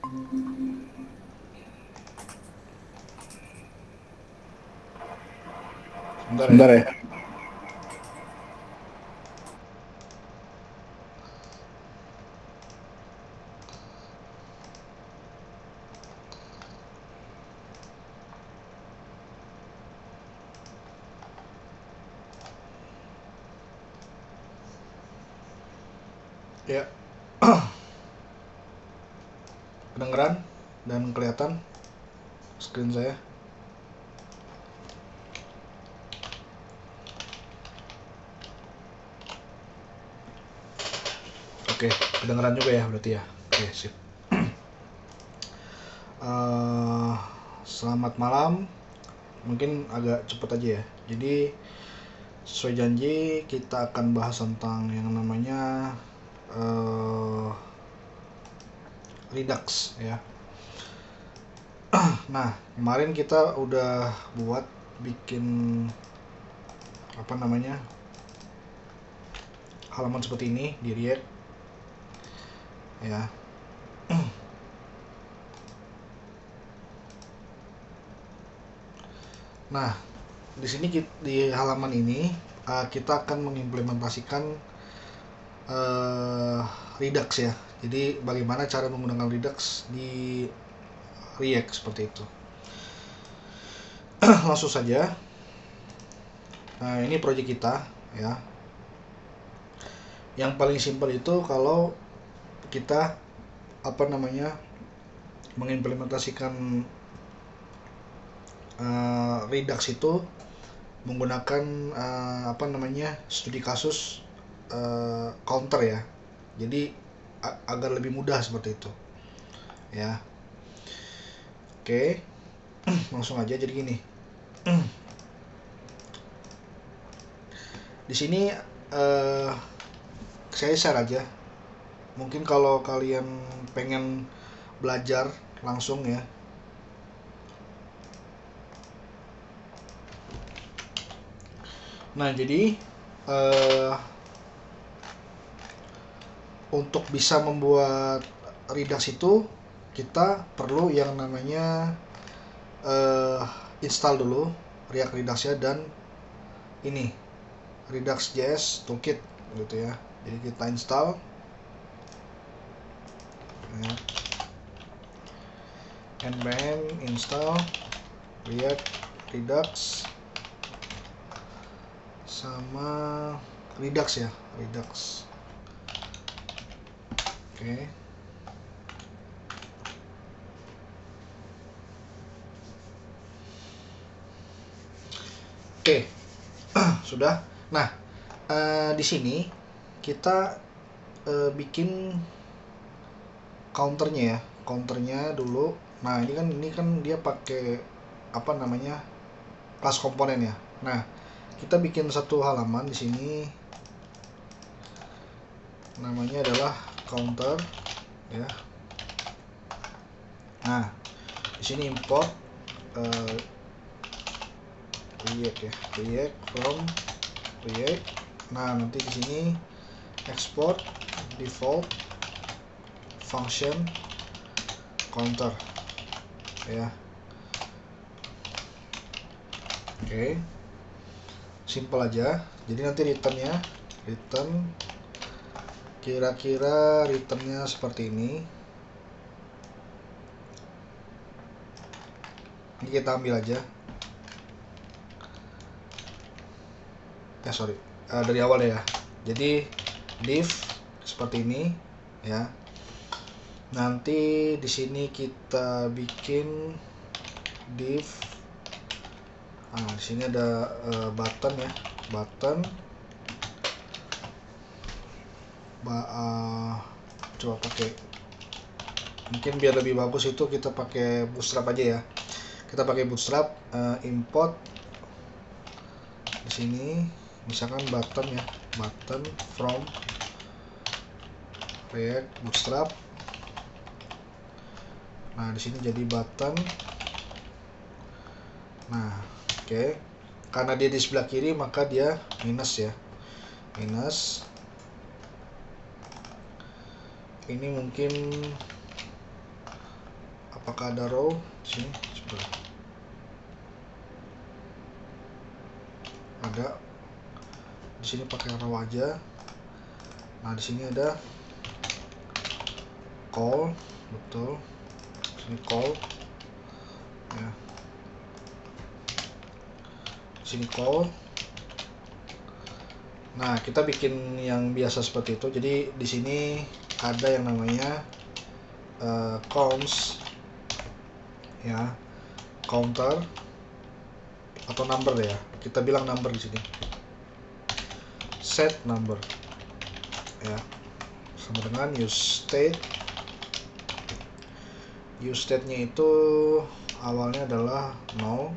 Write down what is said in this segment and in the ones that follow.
Bentar ya. Sebentar ya. Ya, kedengeran dan kelihatan screen saya. Oke, kedengeran juga ya berarti ya. Oke, sip. Eh, Selamat malam. Mungkin agak cepet aja ya. Jadi sesuai janji kita akan bahas tentang yang namanya Redux ya. Nah, kemarin kita udah buat bikin apa namanya halaman seperti ini di React ya. Nah, di sini di halaman ini kita akan mengimplementasikan uh, Redux ya. Jadi bagaimana cara menggunakan Redux di React seperti itu. Langsung saja. Nah, ini project kita ya. Yang paling simpel itu kalau kita apa namanya mengimplementasikan Redux itu menggunakan apa namanya studi kasus counter ya. Jadi agar lebih mudah seperti itu ya. Oke, langsung aja. Jadi gini, di sini saya share aja. Mungkin kalau kalian pengen belajar langsung ya. Nah, jadi untuk bisa membuat Redux itu kita perlu yang namanya install dulu React Redux ya, dan ini Redux.js Toolkit gitu ya. Jadi kita install ya. Npm install React Redux sama Redux ya, Redux. Oke. Oke. Sudah. Nah, di sini kita bikin counternya ya, counternya dulu. Nah, ini kan dia pakai apa namanya kelas komponen ya. Nah, kita bikin satu halaman di sini namanya adalah counter ya. Nah, di sini import React ya, React from React. Nah, nanti di sini export default function counter ya. Oke, simple aja. Jadi nanti return kira-kira returnnya seperti ini. Ini kita ambil aja. Sorry, dari awal ya. Jadi div seperti ini ya. Nanti di sini kita bikin div. Nah, di sini ada button ya, button. Coba pakai, mungkin biar lebih bagus itu kita pakai Bootstrap aja ya. Kita pakai Bootstrap, import di sini misalkan button ya, button from React Bootstrap. Nah, di sini jadi button. Nah, oke. Karena dia di sebelah kiri maka dia minus ya. Minus. Ini mungkin apakah ada row di sini? Coba. Ada. Di sini pakai row aja. Nah, di sini ada call, betul. Di sini call. Ya. Di sini call. Nah, kita bikin yang biasa seperti itu. Jadi di sini ada yang namanya counts, ya, counter atau number ya. Kita bilang number di sini. Set number, ya, sama dengan use state. Use state-nya itu awalnya adalah null.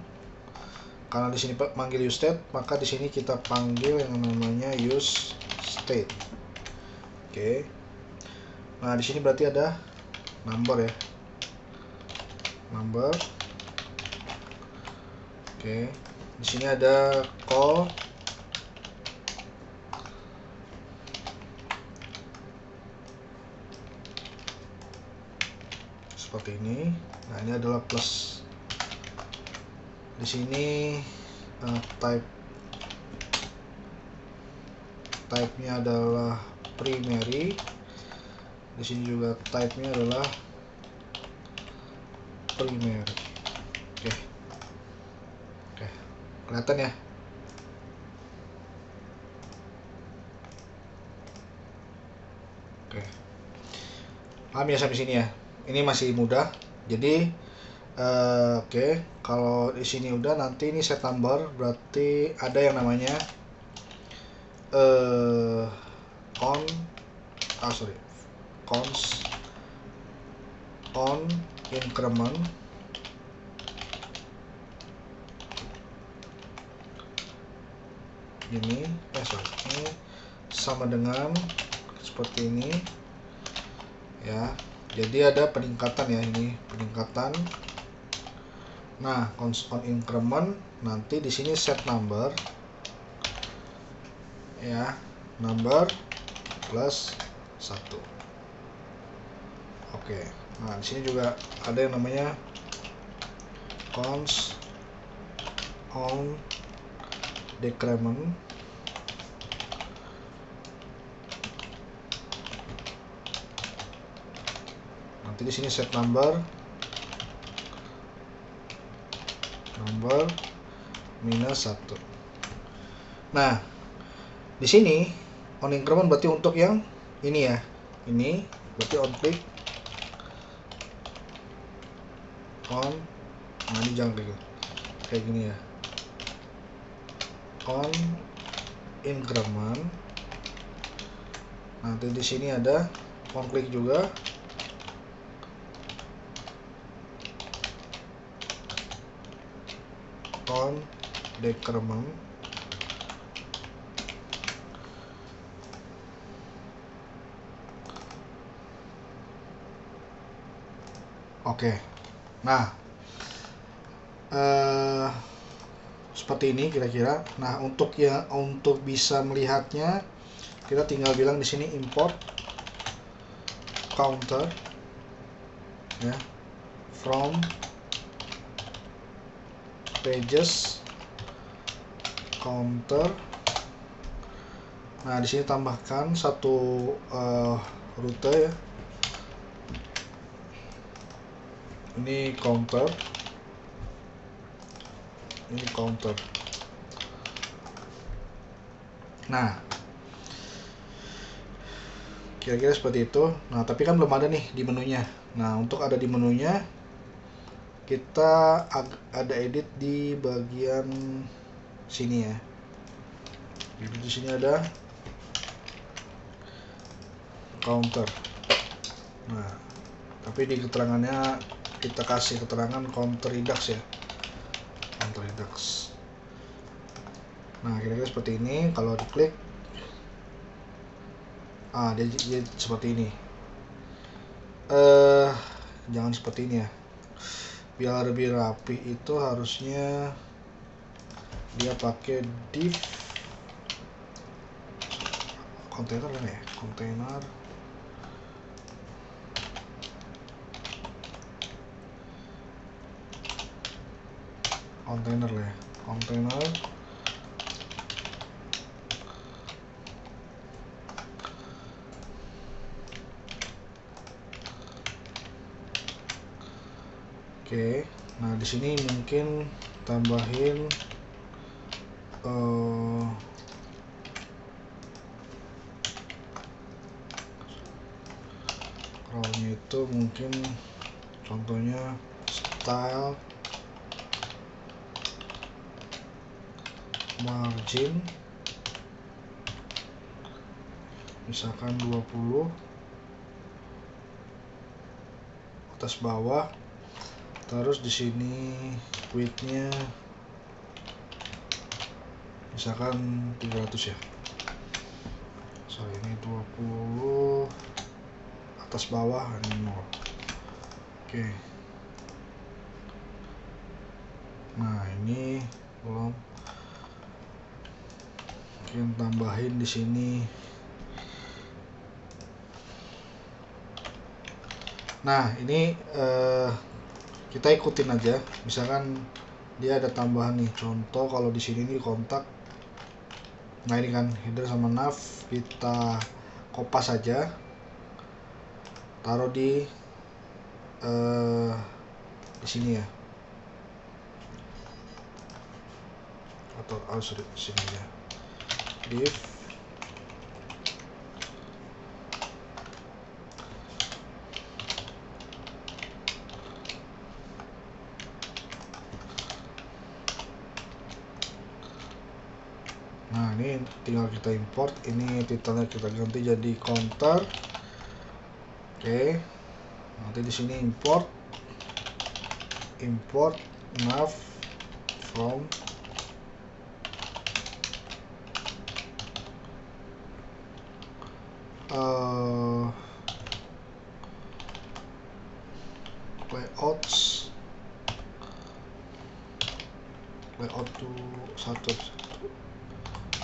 Karena di sini panggil use state, maka di sini kita panggil yang namanya use state. Oke. Nah, di sini berarti ada number ya. Number. Oke. Di sini ada call. Seperti ini. Nah, ini adalah plus. Di sini type-nya adalah primary. Di sini juga type-nya adalah primary. Oke. Kelihatan ya? Oke. Paham ya sampai sini ya? Ini masih mudah. Jadi oke, kalau di sini udah, nanti ini set number, berarti ada yang namanya const on increment. Ini sama dengan seperti ini ya. Jadi ada peningkatan ya, ini peningkatan. Nah, const on increment, nanti di sini set number ya, number plus 1. Oke. Nah, di sini juga ada yang namanya const on decrement. Nanti di sini set number minus 1. Nah, di sini on increment berarti untuk yang ini ya. Ini berarti on click on. Nah, ini jangan kayak gini ya. On increment. Nanti di sini ada on click juga. On decrement. Oke. Nah, seperti ini kira-kira. Nah, untuk bisa melihatnya, kita tinggal bilang di sini import counter ya, from pages counter. Nah, di sini tambahkan satu rute ya. Ini counter. Ini counter. Nah, kira-kira seperti itu. Nah, tapi kan belum ada nih di menunya. Nah, untuk ada di menunya, kita ada edit di bagian sini ya. Jadi di sini ada counter. Nah, tapi di keterangannya kita kasih keterangan counter Redux ya. Counter Redux. Nah, kira-kira seperti ini. Kalau diklik, dia seperti ini. Jangan seperti ini ya. Biar lebih rapi itu harusnya dia pakai div container kan ya, container kontainer lah ya, kontainer. Oke, nah di sini mungkin tambahin crawlnya itu mungkin contohnya style margin misalkan 20 atas bawah, terus di sini width-nya misalkan 300 ya. Sorry, ini 20 atas bawah, ini 0. Oke. Nah, ini belum. Mungkin tambahin di sini. Nah, ini kita ikutin aja. Misalkan dia ada tambahan nih. Contoh kalau di sini nih kontak. Nah, ini kan header sama nav kita kopas aja. Taruh di sini ya. Atau sorry, sini ya. Div Nah, ini tinggal kita import. Ini titelnya kita ganti jadi counter. Oke. Nanti di sini import nav from layout to satu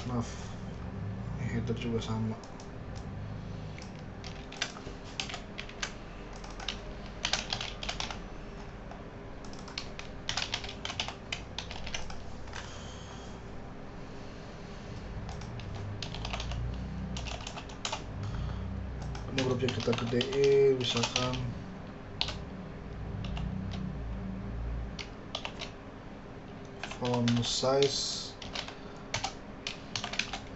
nav, header juga sama. Ini grupnya kita gedein, misalkan font size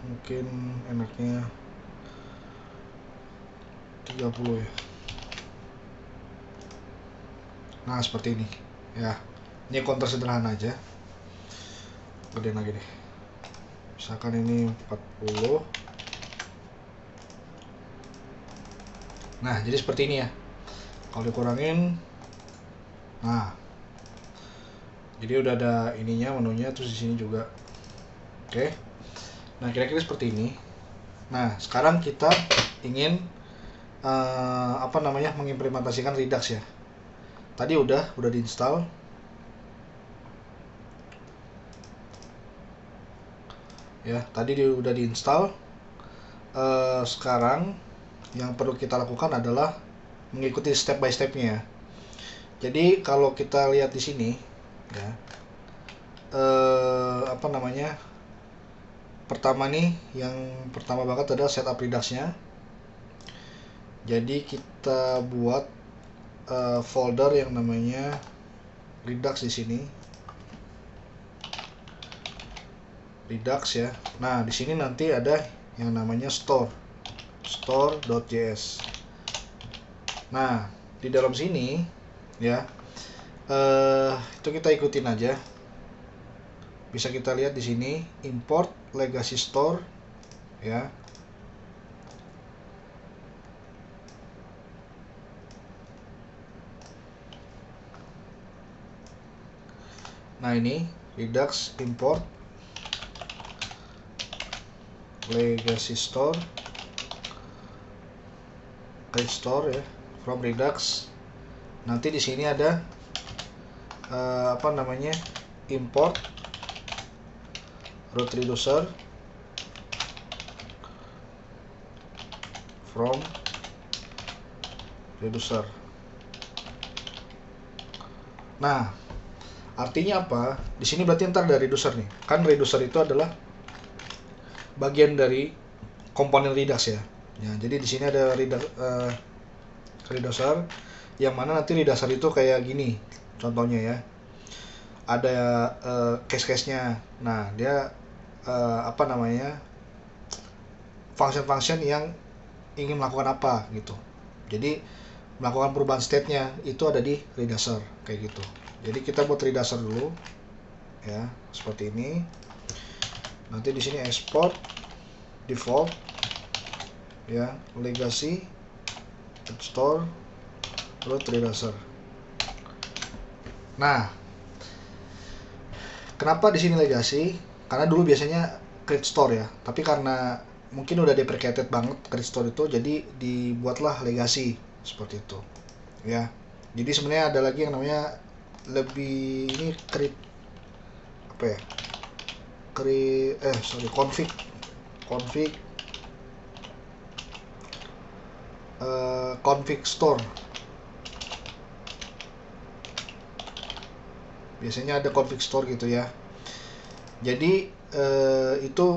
mungkin enaknya 30 ya. Nah, seperti ini ya. Ini counter sederhana aja. Gedein lagi deh. Misalkan ini 40. Nah, jadi seperti ini ya. Kalau dikurangin, nah, jadi udah ada ininya, menunya, terus di sini juga. Oke. Nah, kira-kira seperti ini. Nah, sekarang kita ingin mengimplementasikan Redux ya. Tadi udah diinstal. Ya, tadi udah diinstal. Sekarang yang perlu kita lakukan adalah mengikuti step by stepnya. Jadi kalau kita lihat di sini ya, pertama nih, yang pertama banget adalah setup Redux-nya. Jadi kita buat folder yang namanya Redux di sini. Redux ya. Nah, di sini nanti ada yang namanya store.js. Nah, di dalam sini ya, itu kita ikutin aja. Bisa kita lihat di sini import legacy store ya. Nah, ini Redux import legacy store restore ya from Redux. Nanti di sini ada import root reducer from reducer. Nah, Artinya apa? Di sini berarti ntar ada reducer nih. Kan reducer itu adalah bagian dari komponen Redux ya. Ya, jadi di sini ada reducer yang mana nanti reducer itu kayak gini. Contohnya ya. Ada case-case-nya. Nah, dia apa namanya? Function-function yang ingin melakukan apa gitu. Jadi melakukan perubahan state-nya itu ada di reducer kayak gitu. Jadi kita buat reducer dulu ya, seperti ini. Nanti di sini export default ya, legacy store root reducer. Nah, kenapa di sini legacy? Karena dulu biasanya create store ya, tapi karena mungkin udah deprecated banget create store itu, jadi dibuatlah legacy seperti itu ya. Jadi sebenarnya ada lagi yang namanya lebih ini create apa ya, config config store. Biasanya ada config store gitu ya. Jadi itu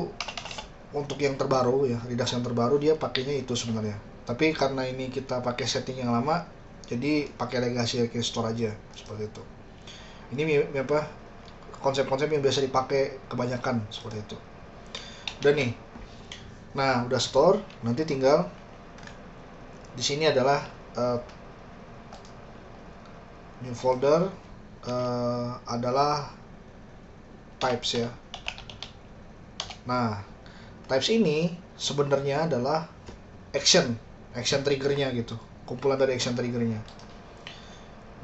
untuk yang terbaru ya, Redux yang terbaru dia pakainya itu sebenarnya. Tapi karena ini kita pakai setting yang lama, jadi pakai legacy store aja seperti itu. Ini apa konsep-konsep yang biasa dipakai kebanyakan seperti itu. Udah nih. Nah, udah store, nanti tinggal di sini adalah new folder adalah types ya. Nah, types ini sebenarnya adalah action triggernya gitu, kumpulan dari action triggernya.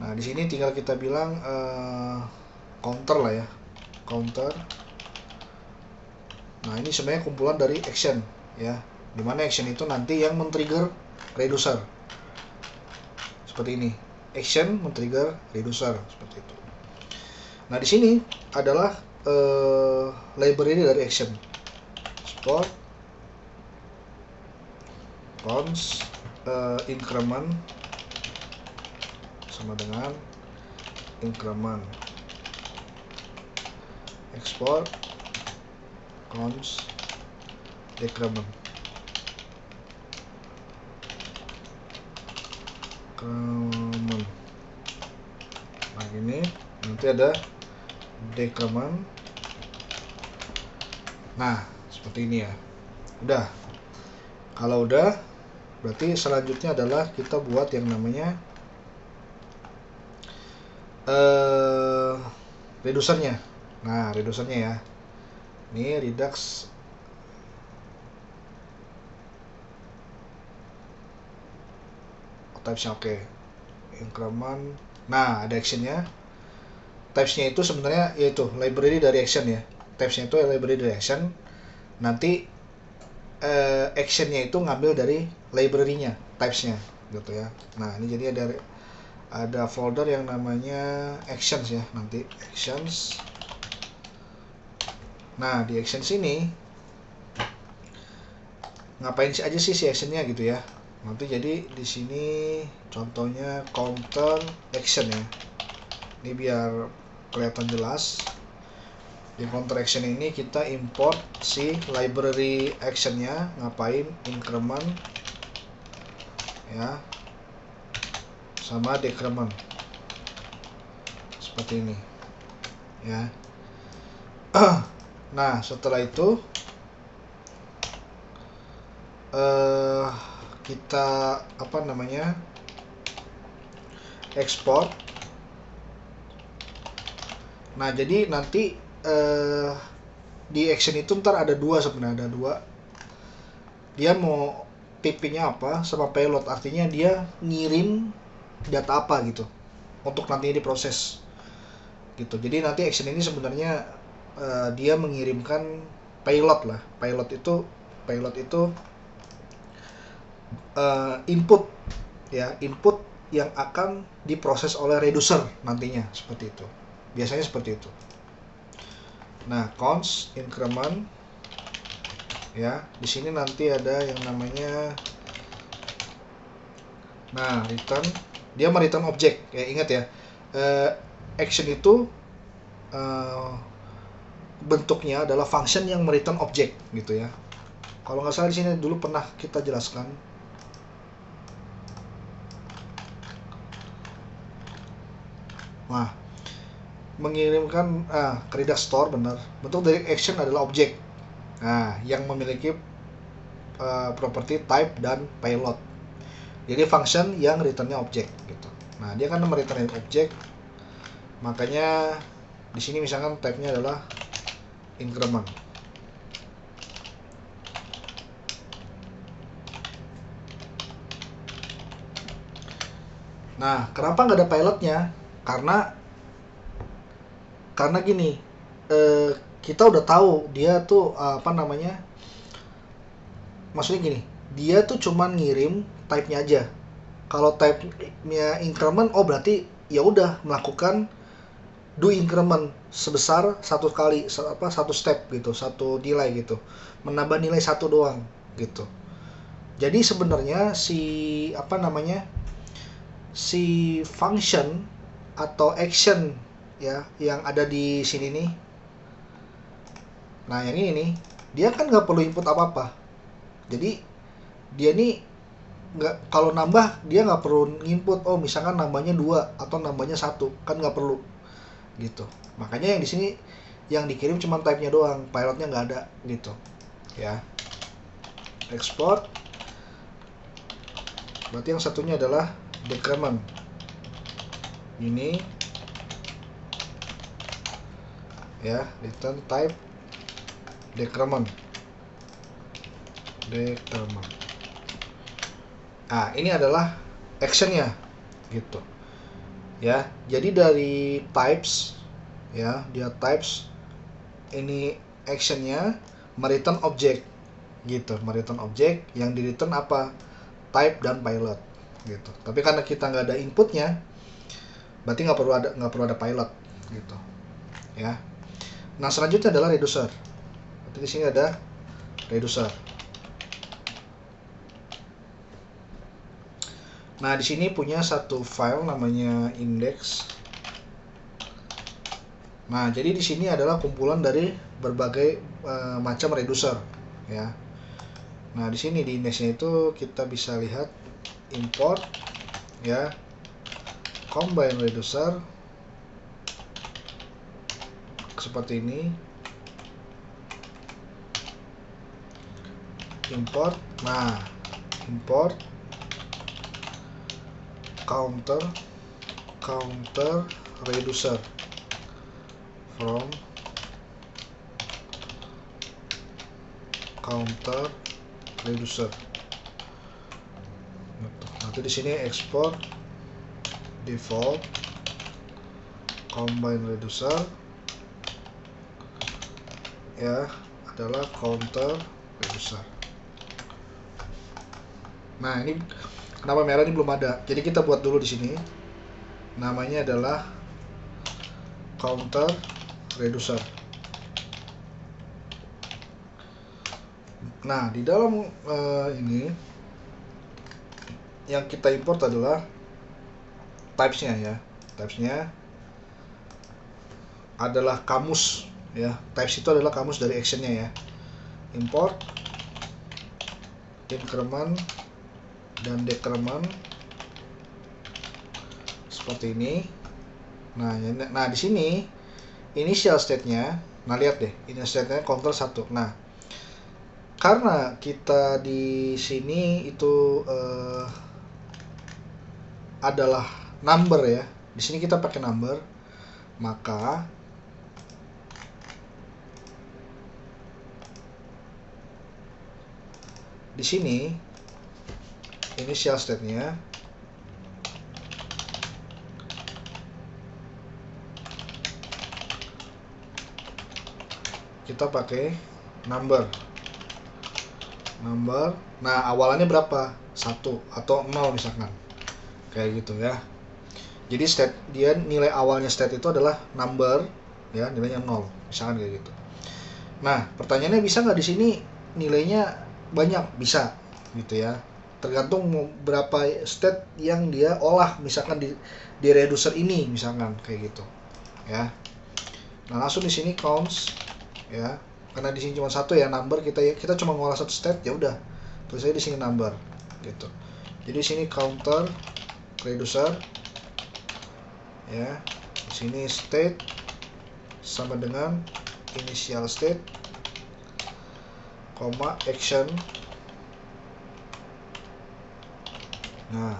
Nah, di sini tinggal kita bilang counter lah ya, counter. Nah, ini sebenarnya kumpulan dari action ya, dimana action itu nanti yang men-trigger reducer seperti ini. Action men-trigger reducer seperti itu. Nah, di sini adalah library dari action. Export cons increment sama dengan increment. Export cons decrement. Nah, ini nanti ada decrement. Nah, seperti ini ya. Udah. Kalau udah, berarti selanjutnya adalah kita buat yang namanya reducernya. Nah, reducernya ya. Ini Redux typesnya oke. Increment. Nah, ada actionnya. Typesnya itu sebenarnya yaitu library dari action ya. Typesnya itu library dari action. Nanti actionnya itu ngambil dari library-nya, types-nya gitu ya. Nah, ini jadi ada folder yang namanya actions ya, nanti actions. Nah, di actions ini ngapain aja sih si actionnya gitu ya. Nanti jadi di sini contohnya counter action ya. Ini biar kelihatan jelas. Di counter action ini kita import si library actionnya, ngapain increment ya sama decrement seperti ini ya. Nah, setelah itu kita apa namanya export. Nah, jadi nanti di action itu ntar ada dua sebenarnya, ada dua. Dia mau tipinya apa sama payload, artinya dia ngirim data apa gitu untuk nantinya diproses gitu. Jadi nanti action ini sebenarnya dia mengirimkan payload lah. Payload itu input ya, input yang akan diproses oleh reducer nantinya seperti itu. Biasanya seperti itu. Nah, cons increment ya, di sini nanti ada yang namanya return. Dia mereturn objek ya, ingat ya, action itu bentuknya adalah function yang mereturn object gitu ya. Kalau nggak salah di sini dulu pernah kita jelaskan. Nah, mengirimkan ke read store, benar. Bentuk dari action adalah objek. Nah, yang memiliki property type dan payload. Jadi function yang returnnya objek gitu. Nah, dia kan mereturn objek. Makanya di sini misalkan type-nya adalah increment. Nah, kenapa nggak ada pilotnya? Karena gini, kita udah tahu dia tuh maksudnya gini, dia tuh cuman ngirim type-nya aja. Kalau type-nya increment, berarti ya udah melakukan do increment sebesar satu step gitu, satu nilai gitu, menambah nilai satu doang gitu. Jadi sebenarnya si function atau action ya yang ada di sini nih, nah yang ini nih, dia kan nggak perlu input apa-apa. Jadi dia nih kalau nambah dia nggak perlu input, misalkan nambahnya 2 atau nambahnya 1, kan nggak perlu gitu. Makanya yang di sini yang dikirim cuma type-nya doang, pilotnya nggak ada gitu ya. Export, berarti yang satunya adalah decrement. Ini ya, return type decrement. Nah, ini adalah actionnya gitu ya. Jadi dari types ya, dia types, ini actionnya mereturn object gitu, mereturn object yang di return apa, type dan pilot gitu. Tapi karena kita nggak ada inputnya, berarti nggak perlu ada pilot gitu ya. Nah, selanjutnya adalah reducer. Berarti di sini ada reducer. Nah, di sini punya satu file namanya index. Nah, jadi di sini adalah kumpulan dari berbagai macam reducer ya. Nah, di sini di indexnya itu kita bisa lihat import ya, combine reducer seperti ini. Import. Nah, import counter reducer from counter reducer. Nanti di sini export default combine reducer ya, adalah counter reducer. Nah, ini kenapa merah ini belum ada? Jadi kita buat dulu di sini. Namanya adalah counter reducer. Nah, di dalam ini yang kita import adalah types-nya ya. Types-nya adalah kamus ya. Types itu adalah kamus dari action-nya ya. Import increment dan decrement seperti ini. Nah di sini initial state-nya, nah lihat deh, initial state-nya counter 1. Nah, karena kita di sini itu adalah number ya. Di sini kita pakai number, maka di sini initial state-nya kita pakai number. Nah, awalannya berapa? 1 atau 0 misalkan. Kayak gitu ya. Jadi dia nilai awalnya state itu adalah number ya, nilainya 0 misalkan kayak gitu. Nah, pertanyaannya bisa nggak di sini nilainya banyak? Bisa gitu ya. Tergantung berapa state yang dia olah misalkan di reducer ini misalkan kayak gitu ya. Nah, langsung di sini counts ya. Karena di sini cuma satu ya number, kita cuma ngolah satu state, ya udah. Tulis aja di sini number gitu. Jadi di sini counter reducer ya. Di sini state sama dengan initial state, koma action. Nah,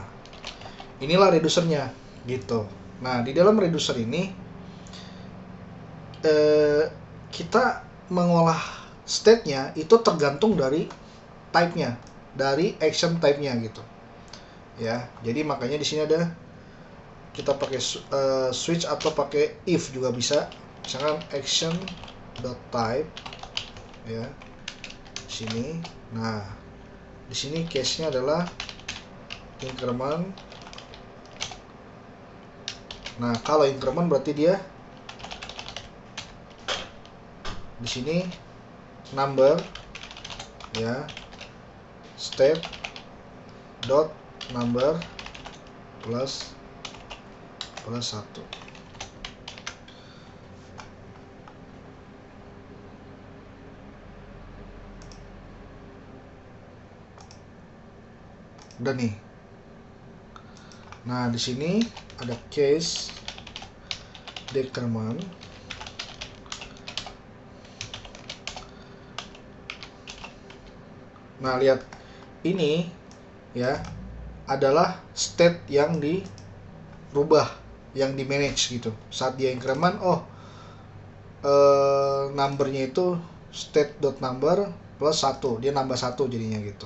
inilah reducernya gitu. Nah, di dalam reducer ini kita mengolah state-nya itu tergantung dari type-nya, dari action type-nya gitu. Ya, jadi makanya di sini ada kita pakai switch atau pakai if juga bisa. Misalkan action.type ya. Sini. Nah, di sini case-nya adalah increment. Nah, kalau increment berarti dia di sini number ya, state dot number plus 1. Udah nih. Nah, di sini ada case decrement. Nah, lihat ini ya adalah state yang dirubah, yang di manage gitu. Saat dia increment, numbernya itu state.number plus 1, dia nambah 1 jadinya gitu.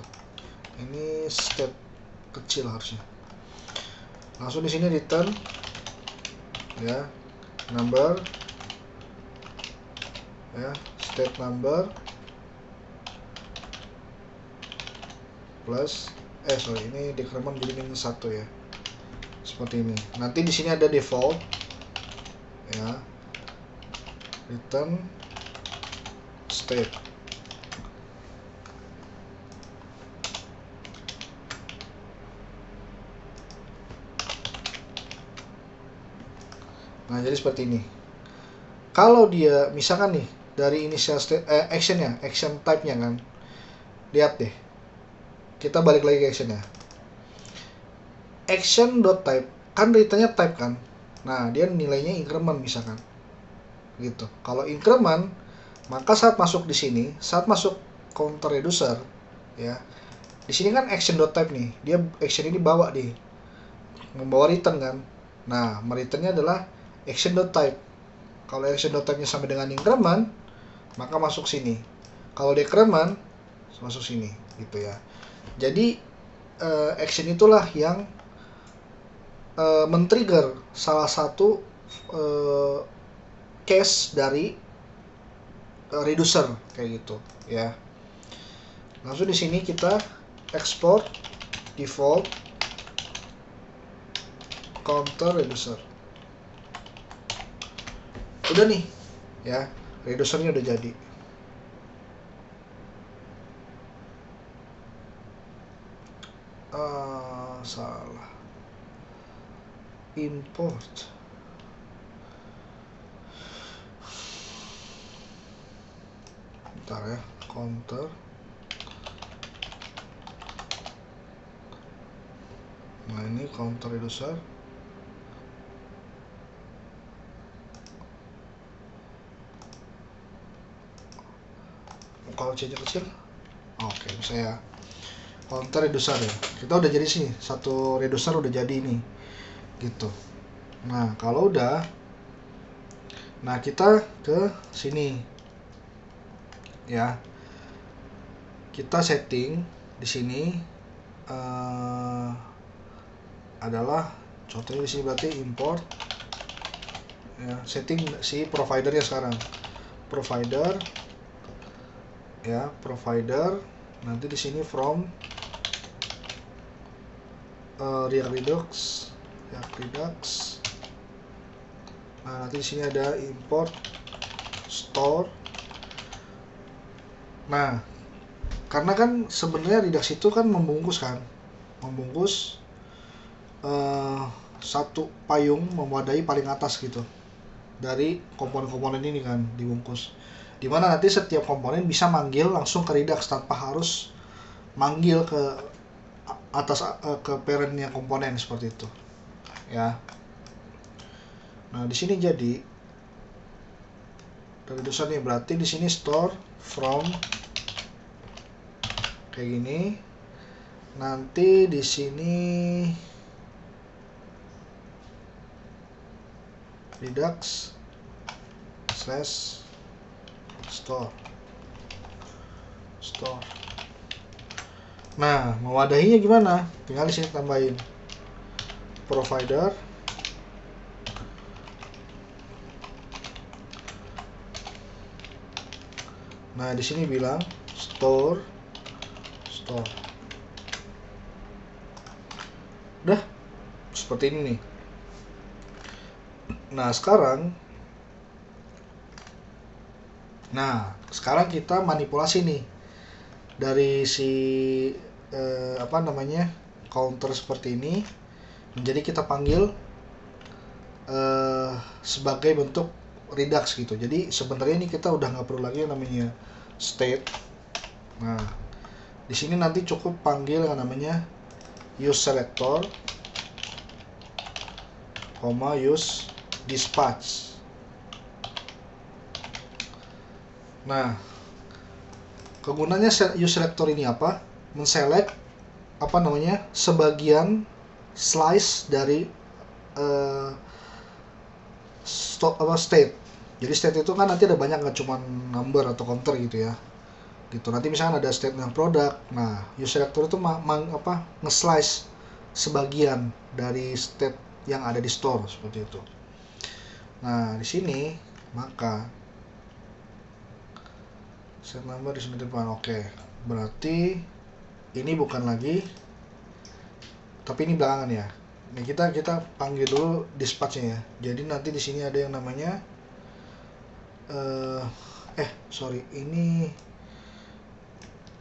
Ini state kecil harusnya. Langsung di sini return ya, number ya, state number plus ini decrement jadi minus 1 ya. Seperti ini. Nanti di sini ada default ya. Return state. Nah, jadi seperti ini. Kalau dia misalkan nih dari initial state actionnya, action type-nya kan. Lihat deh. Kita balik lagi ke actionnya. Action.type kan returnnya type kan. Nah, dia nilainya increment misalkan. Gitu. Kalau increment, maka saat masuk di sini, saat masuk counter reducer ya. Di sini kan action.type nih. Dia action ini bawa membawa return kan. Nah, mereturnnya adalah action.type. Kalau action.type-nya sama dengan increment, maka masuk sini. Kalau decrement, masuk sini gitu ya. Jadi action itulah yang men-trigger salah satu case dari reducer kayak gitu ya. Langsung di sini kita export default counter reducer. Udah nih ya, reducernya udah jadi. Salah, import. Bentar ya, counter. Nah, ini counter reducer. Kalau C-nya kecil, oke, bisa ya. Counter reducer ya. Kita udah jadi sini, satu reducer udah jadi nih. Gitu. Nah, kalau udah, nah kita ke sini. Ya. Kita setting di sini adalah contohnya di sini berarti import ya, setting si providernya sekarang. Provider ya, provider. Nanti di sini from React Redux. Nah, nanti di sini ada import store. Nah, karena kan sebenarnya Redux itu kan membungkus satu payung memadai paling atas gitu. dari komponen-komponen ini kan dibungkus. Dimana nanti setiap komponen bisa manggil langsung ke Redux tanpa harus manggil ke atas ke parentnya komponen seperti itu ya. Nah di sini jadi dari dosen nih, berarti di sini store from kayak gini. Nanti di sini Redux slash store. Nah, mewadahinya gimana? Tinggal di sini tambahin provider. Nah, di sini bilang store. Udah seperti ini nih. Nah, sekarang kita manipulasi nih dari si counter seperti ini menjadi kita panggil sebagai bentuk Redux gitu. Jadi sebenarnya ini kita udah nggak perlu lagi yang namanya state. Nah, di sini nanti cukup panggil yang namanya use selector, use dispatch. Nah, kegunaannya use selector ini apa? Menselect sebagian slice dari state. Jadi state itu kan nanti ada banyak, nggak cuma number atau counter gitu ya. Gitu. Nanti misalnya ada state yang produk. Nah, use selector itu nge-slice sebagian dari state yang ada di store seperti itu. Nah, di sini maka set number di sini depan. Oke. Berarti ini bukan lagi, tapi ini belakangan ya. Ini kita panggil dulu dispatch-nya ya. Jadi nanti di sini ada yang namanya ini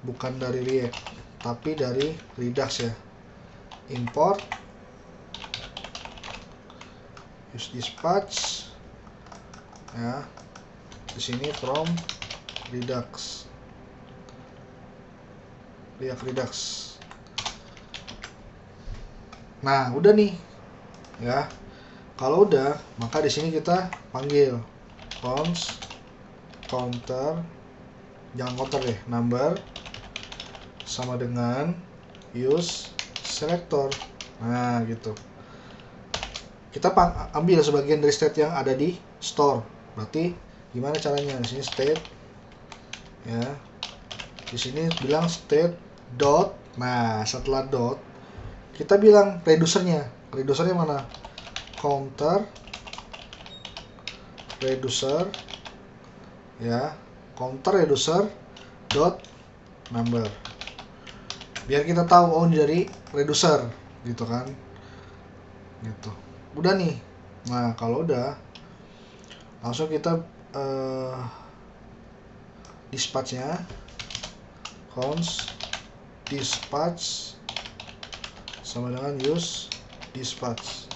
bukan dari React, tapi dari Redux ya. Import use dispatch ya. Di sini from Redux. Nah, udah nih. Ya. Kalau udah, maka di sini kita panggil counter, jangan counter deh, number sama dengan use selector. Nah, gitu. Kita ambil sebagian dari state yang ada di store. Berarti gimana caranya? Di sini state ya. Di sini bilang state dot. Nah, setelah dot kita bilang reducernya. Reducernya mana? Counter reducer ya. Counter reducer dot number. Biar kita tahu ini dari reducer gitu kan. Gitu. Udah nih. Nah, kalau udah langsung kita dispatch-nya dispatch sama dengan use dispatch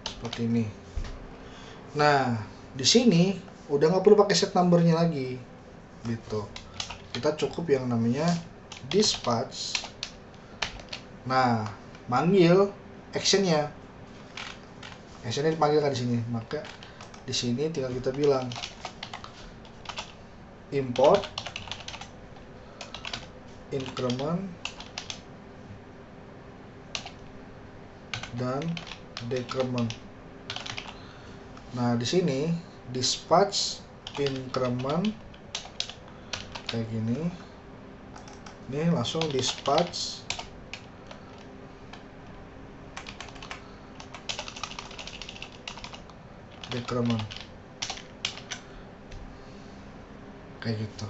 seperti ini. Nah, di sini udah nggak perlu pakai set number-nya lagi gitu. Kita cukup yang namanya dispatch. Nah, manggil action-nya dipanggil kan di sini. Maka di sini tinggal kita bilang import increment dan decrement. Nah, di sini dispatch increment kayak gini. Ini langsung dispatch decrement kayak gitu.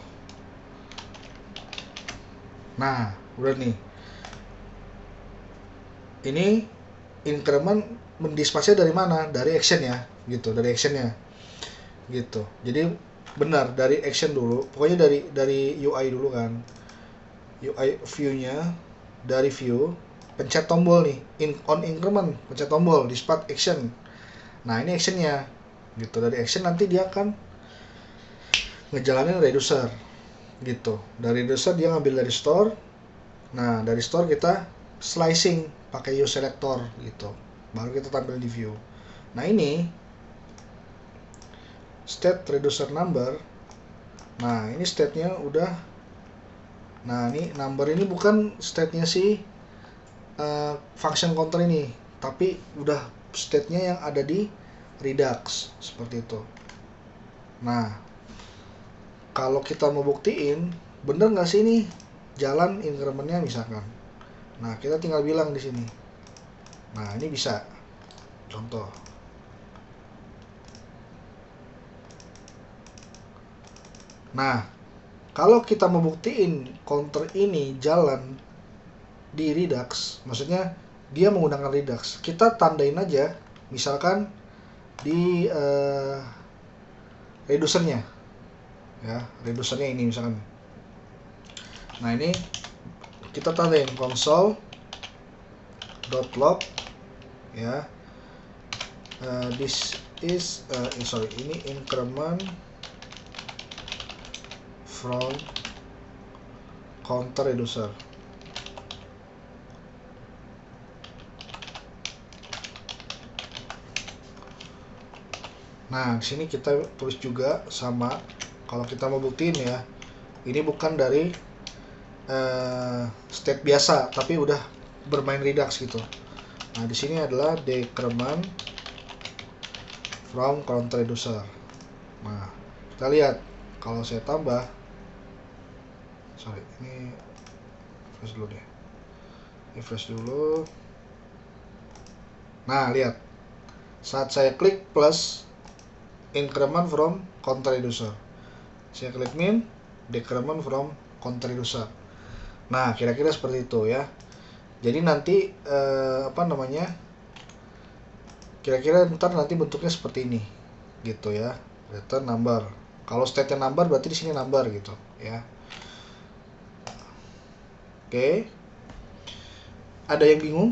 Nah, udah nih. Ini increment mendispatchnya dari mana? Dari action ya, gitu. Dari actionnya, gitu. Jadi benar dari action dulu. Pokoknya dari UI dulu kan. UI view-nya dari view, pencet tombol nih, on increment, pencet tombol dispatch action. Nah, ini actionnya. gitu. Dari action nanti dia akan ngejalanin reducer gitu. Dari reducer dia ngambil dari store. Nah, dari store kita slicing pakai use selector gitu. Baru kita tampil di view. Nah, ini state reducer number. Nah, ini state-nya udah. Nah, ini number ini bukan state-nya si function counter ini, tapi udah state-nya yang ada di Redux seperti itu. Nah, kalau kita mau buktiin bener nggak sih ini jalan increment-nya misalkan. Nah, kita tinggal bilang di sini. Nah, ini bisa. Contoh. Nah, kalau kita mau buktiin counter ini jalan di Redux, maksudnya dia menggunakan Redux, kita tandain aja, misalkan di reducernya, ya, reducernya ini misalkan. Nah, ini kita tandain console.log, ya, this is ini increment from counter reducer. Nah, di sini kita tulis juga sama. Kalau kita mau buktiin ya, ini bukan dari state biasa, tapi udah bermain Redux gitu. Nah, di sini adalah decrement from counter reducer. Nah, kita lihat kalau saya tambah, ini refresh dulu deh. Refresh dulu. Nah, lihat. Saat saya klik plus, increment from counter reducer. Saya klik min, decrement from counter reducer. Nah, kira-kira seperti itu ya. Jadi nanti kira-kira ntar nanti bentuknya seperti ini gitu ya. Return number. Kalau state-nya number berarti di sini number gitu ya. Oke. Ada yang bingung?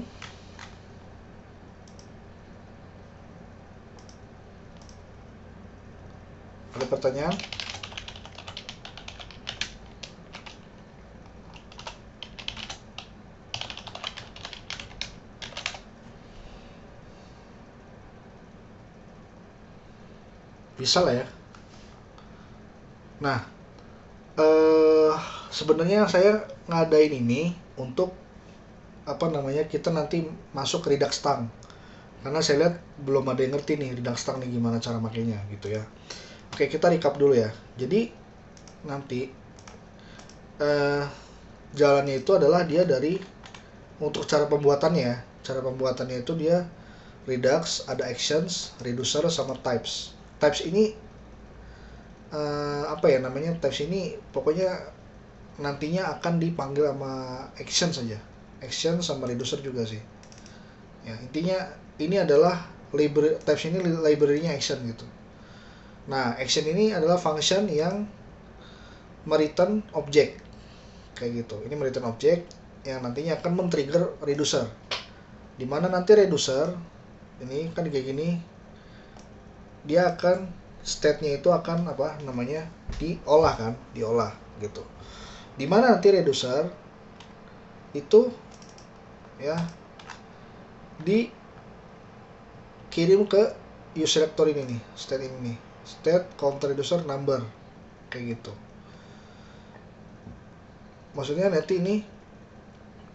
Ada pertanyaan? Bisa lah ya. Nah, sebenarnya saya ngadain ini untuk kita nanti masuk ke Redux Tang. Karena saya lihat belum ada yang ngerti nih Redux Tang nih gimana cara makainya gitu ya. Oke, kita recap dulu ya. Jadi nanti jalannya itu adalah dia dari untuk cara pembuatannya. Cara pembuatannya itu dia Redux, ada actions, reducer sama types. Types ini types ini pokoknya nantinya akan dipanggil sama action saja. Action sama reducer juga sih. Ya, intinya ini adalah types ini library-nya action gitu. Nah, action ini adalah function yang mereturn object kayak gitu. Ini mereturn object yang nantinya akan men-trigger reducer. Dimana nanti reducer ini kan kayak gini, dia akan state-nya itu akan diolah gitu. Dimana nanti reducer itu ya dikirim ke use selector ini nih, state ini nih, state counter reducer number kayak gitu. Maksudnya nanti ini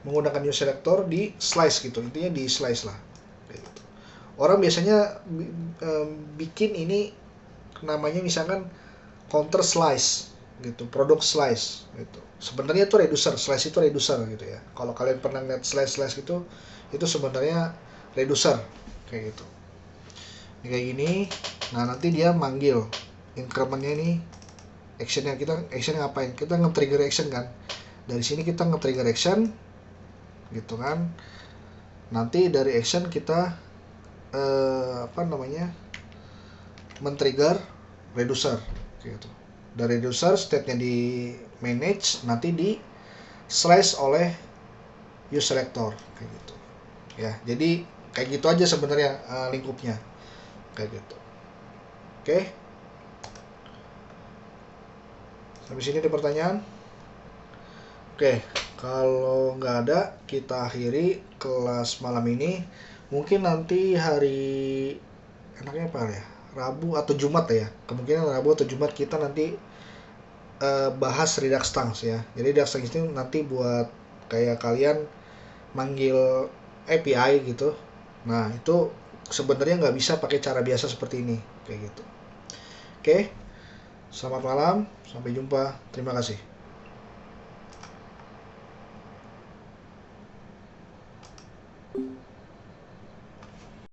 menggunakan use selector di slice gitu, intinya di slice lah kayak gitu. Orang biasanya bikin ini namanya misalkan counter slice gitu, produk slice gitu. Sebenarnya itu reducer, slice itu reducer gitu ya. Kalau kalian pernah lihat slice gitu, itu sebenarnya reducer kayak gitu. Ini kayak gini. Nah, nanti dia manggil incrementnya ini, actionnya ngapain? Kita nge-trigger action kan. Dari sini kita nge-trigger action gitu kan. Nanti dari action kita men-trigger reducer gitu. Dari reducer state-nya di manage, nanti di slice oleh use selector kayak gitu. Ya, jadi kayak gitu aja sebenarnya lingkupnya. Kayak gitu. Oke. Sampai sini ada pertanyaan? Oke, kalau nggak ada, kita akhiri kelas malam ini. Mungkin nanti hari enaknya apa ya? Rabu atau Jumat ya. Kemungkinan Rabu atau Jumat kita nanti bahas Redux Tanks ya. Jadi Redux Tanks itu nanti buat kayak kalian manggil API gitu. Nah, itu sebenarnya nggak bisa pakai cara biasa seperti ini, kayak gitu. Oke, selamat malam, sampai jumpa, terima kasih.